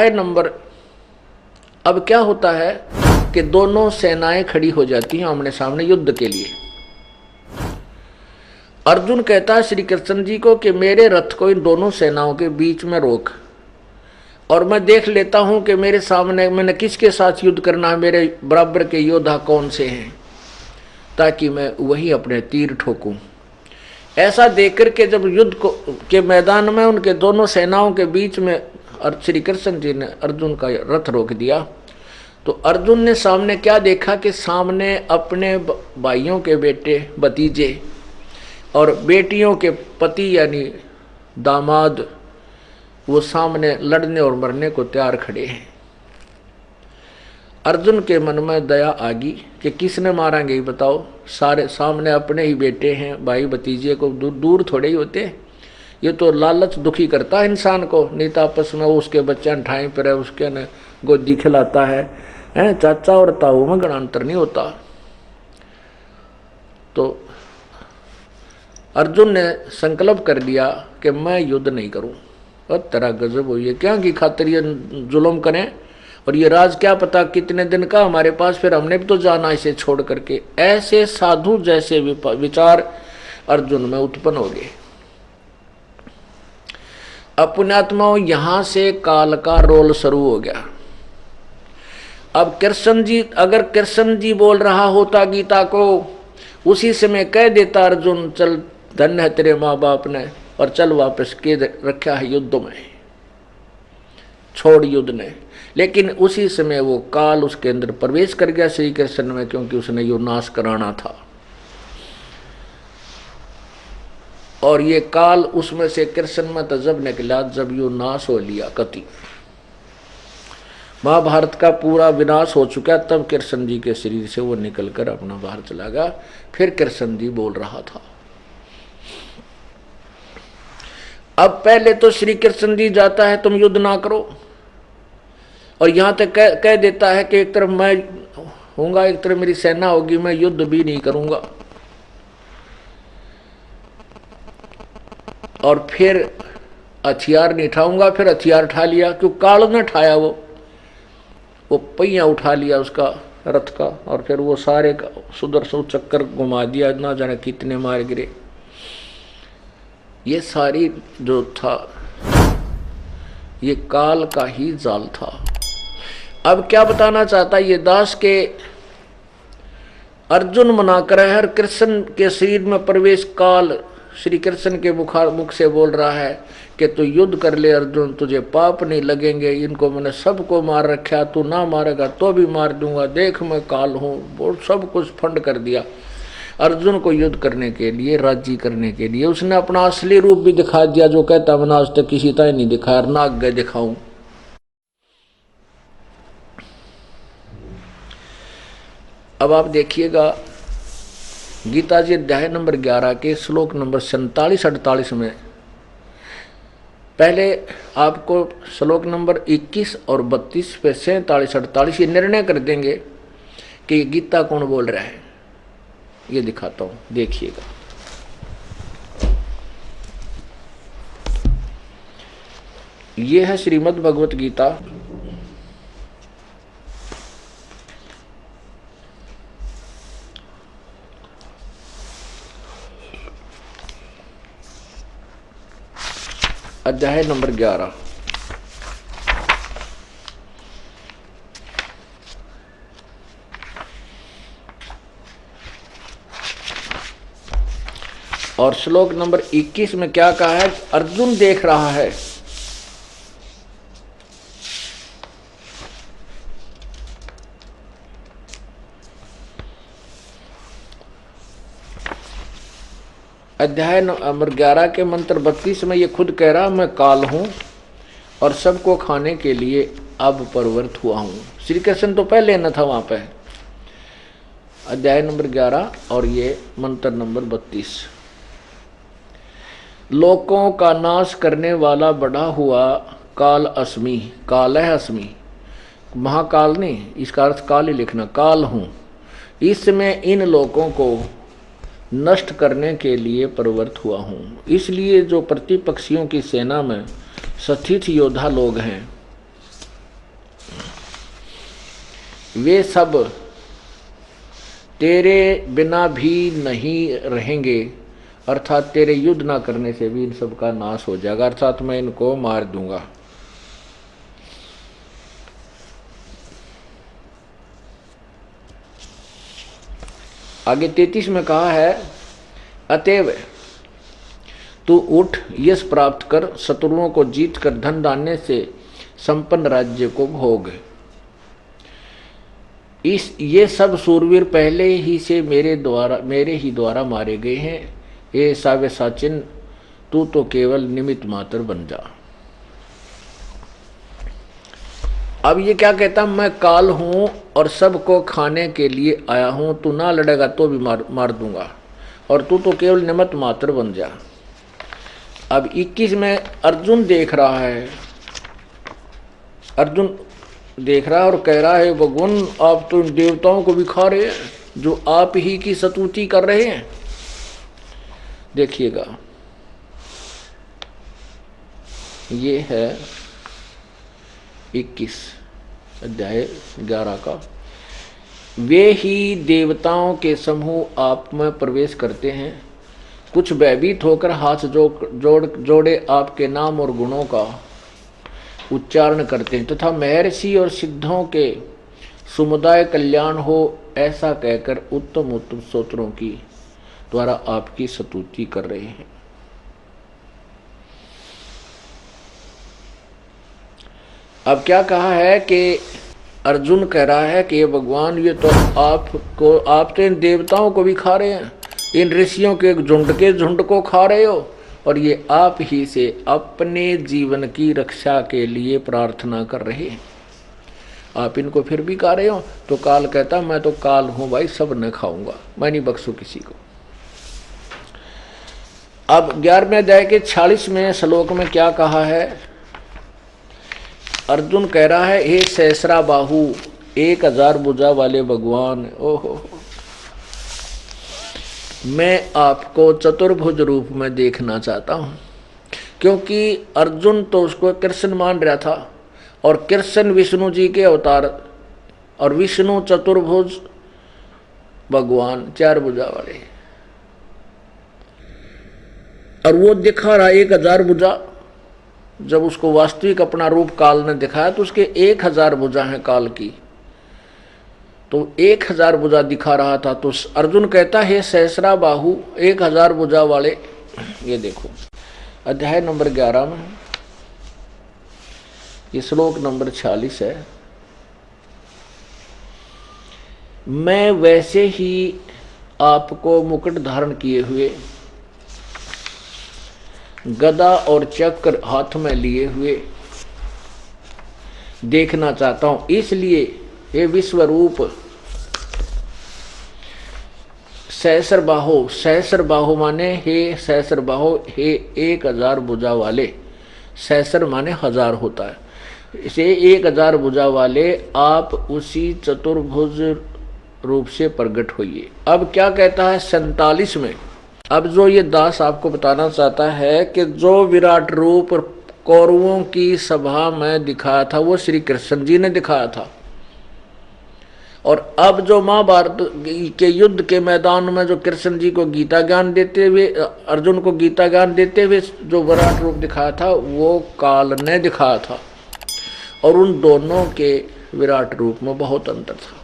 अध्याय नंबर। अब क्या होता है कि दोनों सेनाएं खड़ी हो जाती हैं आमने सामने युद्ध के लिए। अर्जुन कहता है श्री कृष्ण जी को कि मेरे रथ को इन दोनों सेनाओं के बीच में रोक, और मैं देख लेता हूं कि मेरे सामने मैंने किसके साथ युद्ध करना है, मेरे बराबर के योद्धा कौन से हैं, ताकि मैं वही अपने तीर ठोकूं। ऐसा देखकर के जब युद्ध के मैदान में उनके दोनों सेनाओं के बीच में श्री कृष्ण जी ने अर्जुन का रथ रोक दिया, तो अर्जुन ने सामने क्या देखा कि सामने अपने भाइयों के बेटे भतीजे और बेटियों के पति यानी दामाद वो सामने लड़ने और मरने को तैयार खड़े हैं। अर्जुन के मन में दया आ गई कि किसने मारेंगे ये बताओ, सारे सामने अपने ही बेटे हैं, भाई भतीजे को दूर थोड़े ही होते। ये तो लालच दुखी करता है इंसान को, नहीं तो आपस में वो उसके बच्चे ठाई पर है, उसके न गोदी खिलाता है चाचा और ताऊ में गण अंतर नहीं होता। तो अर्जुन ने संकल्प कर लिया कि मैं युद्ध नहीं करूं। और तेरा गजब हुई है, क्या की खातिर ये जुल्म करें, और ये राज क्या पता कितने दिन का हमारे पास, फिर हमने भी तो जाना इसे छोड़ करके। ऐसे साधु जैसे विचार अर्जुन में उत्पन्न हो गए। पुण्यात्माओं, यहां से काल का रोल शुरू हो गया। अब कृष्ण जी, अगर कृष्ण जी बोल रहा होता गीता को, उसी समय कह देता अर्जुन चल धन्य है तेरे माँ बाप ने, और चल वापस के रखा है युद्ध में, छोड़ युद्ध ने। लेकिन उसी समय वो काल उसके अंदर प्रवेश कर गया श्री कृष्ण में, क्योंकि उसने यो नाश कराना था। और ये काल उसमें से कृष्ण में तजब निकला जब यो नाश हो लिया कति। महाभारत का पूरा विनाश हो चुका, तब कृष्ण जी के शरीर से वो निकलकर अपना बाहर चला गया। फिर कृष्ण जी बोल रहा था। अब पहले तो श्री कृष्ण जी जाता है तुम युद्ध ना करो, और यहां तक कह देता है कि एक तरफ मैं होऊंगा, एक तरफ मेरी सेना होगी, मैं युद्ध भी नहीं करूंगा। और फिर हथियार नहीं उठाऊंगा, फिर हथियार उठा लिया, क्यों काल ने उठाया, वो पहिया उठा लिया उसका रथ का, और फिर वो सारे सुदर्शन चक्कर घुमा दिया, ना जाने कितने मार गिरे। ये सारी जो था ये काल का ही जाल था। अब क्या बताना चाहता ये दास के अर्जुन मना कर है, हर कृष्ण के शरीर में प्रवेश काल श्री कृष्ण के मुख से बोल रहा है कि तू युद्ध कर ले अर्जुन, तुझे पाप नहीं लगेंगे, इनको मैंने सबको मार रखा, तू ना मारेगा तो भी मार दूंगा, देख मैं काल हूँ। वो सब कुछ फंड कर दिया अर्जुन को युद्ध करने के लिए, राजी करने के लिए। उसने अपना असली रूप भी दिखा दिया, जो कहता मैंने आज तक किसी तरह नहीं दिखाया, ना आगे दिखाऊं। अब आप देखिएगा गीता जी अध्याय नंबर 11 के श्लोक नंबर 47-48 में, पहले आपको श्लोक नंबर 21 और 32 पे 47-48 ये निर्णय कर देंगे कि ये गीता कौन बोल रहा है। ये दिखाता हूं, देखिएगा। ये है श्रीमद् भगवत गीता अध्याय नंबर 11। और श्लोक नंबर 21 में क्या कहा है, अर्जुन देख रहा है अध्याय नंबर 11 के मंत्र 32 में ये खुद कह रहा मैं काल हूं और सबको खाने के लिए अब प्रवृत्त हुआ हूं। श्री कृष्ण तो पहले न था वहां पे। अध्याय नंबर 11 और ये मंत्र नंबर 32। लोकों का नाश करने वाला बड़ा हुआ काल अस्मि, काल है अस्मि, महाकाल नहीं, इसका अर्थ काल ही लिखना, काल हूं, इसमें इन लोगों को नष्ट करने के लिए प्रवृत्त हुआ हूं। इसलिए जो प्रतिपक्षियों की सेना में स्थित योद्धा लोग हैं वे सब तेरे बिना भी नहीं रहेंगे, अर्थात तेरे युद्ध ना करने से भी इन सब का नाश हो जाएगा, अर्थात मैं इनको मार दूंगा। आगे 33 में कहा है, अतएव तू उठ, यश प्राप्त कर, शत्रुओं को जीत कर धन धान्य से संपन्न राज्य को भोग। ये सब सूरवीर पहले ही से मेरे ही द्वारा मारे गए हैं। ये सावे साचिन, तू तो केवल निमित्त मात्र बन जा। अब ये क्या कहता, मैं काल हूं और सबको खाने के लिए आया हूं, तू ना लड़ेगा तो भी मार दूंगा, और तू तो केवल निमित्त मात्र बन जा। अब 21 में अर्जुन देख रहा है, अर्जुन देख रहा है और कह रहा है, भगवान आप तो इन देवताओं को भी खा रहे हैं जो आप ही की स्तुति कर रहे हैं। देखिएगा, ये है 21 अध्याय 11 का। वे ही देवताओं के समूह आप में प्रवेश करते हैं, कुछ भयभीत होकर हाथ जोड़े आपके नाम और गुणों का उच्चारण करते हैं, तथा महर्षि और सिद्धों के समुदाय कल्याण हो ऐसा कहकर उत्तम उत्तम स्तोत्रों की द्वारा आपकी स्तुति कर रहे हैं। अब क्या कहा है कि अर्जुन कह रहा है कि ये भगवान, ये तो आप तो इन देवताओं को भी खा रहे हैं, इन ऋषियों के झुंड को खा रहे हो, और ये आप ही से अपने जीवन की रक्षा के लिए प्रार्थना कर रहे हैं। आप इनको फिर भी खा रहे हो। तो काल कहता, मैं तो काल हूं भाई, सब न खाऊंगा, मैं नहीं बख्शू किसी को। अब 11वें अध्याय के 46वें श्लोक में क्या कहा है, अर्जुन कह रहा है, हे सहस्रा बाहु, 1000 भुजा वाले भगवान, ओहो, मैं आपको चतुर्भुज रूप में देखना चाहता हूं। क्योंकि अर्जुन तो उसको कृष्ण मान रहा था, और कृष्ण विष्णु जी के अवतार, और विष्णु चतुर्भुज भगवान 4 भुजा वाले, और वो दिखा रहा 1000 भुजा। जब उसको वास्तविक अपना रूप काल ने दिखाया तो उसके 1000 भुजा हैं काल की, तो 1000 भुजा दिखा रहा था। तो अर्जुन कहता है, सहस्रा बाहु, 1000 भुजा वाले। ये देखो अध्याय नंबर 11 में ये श्लोक नंबर 46 है, मैं वैसे ही आपको मुकुट धारण किए हुए, गदा और चक्र हाथ में लिए हुए देखना चाहता हूं। इसलिए हे विश्वरूप सहस्रबाहो, सहस्रबाहो माने हे सहस्रबाहो, हे 1000 भुजा वाले, सहस्र माने 1000 होता है, इसे 1000 भुजा वाले आप उसी चतुर्भुज रूप से प्रकट होइए। अब क्या कहता है 47 में, अब जो ये दास आपको बताना चाहता है कि जो विराट रूप कौरवों की सभा में दिखाया था वो श्री कृष्ण जी ने दिखाया था, और अब जो महाभारत के युद्ध के मैदान में जो कृष्ण जी को गीता ज्ञान देते हुए, अर्जुन को गीता ज्ञान देते हुए जो विराट रूप दिखाया था वो काल ने दिखाया था, और उन दोनों के विराट रूप में बहुत अंतर था।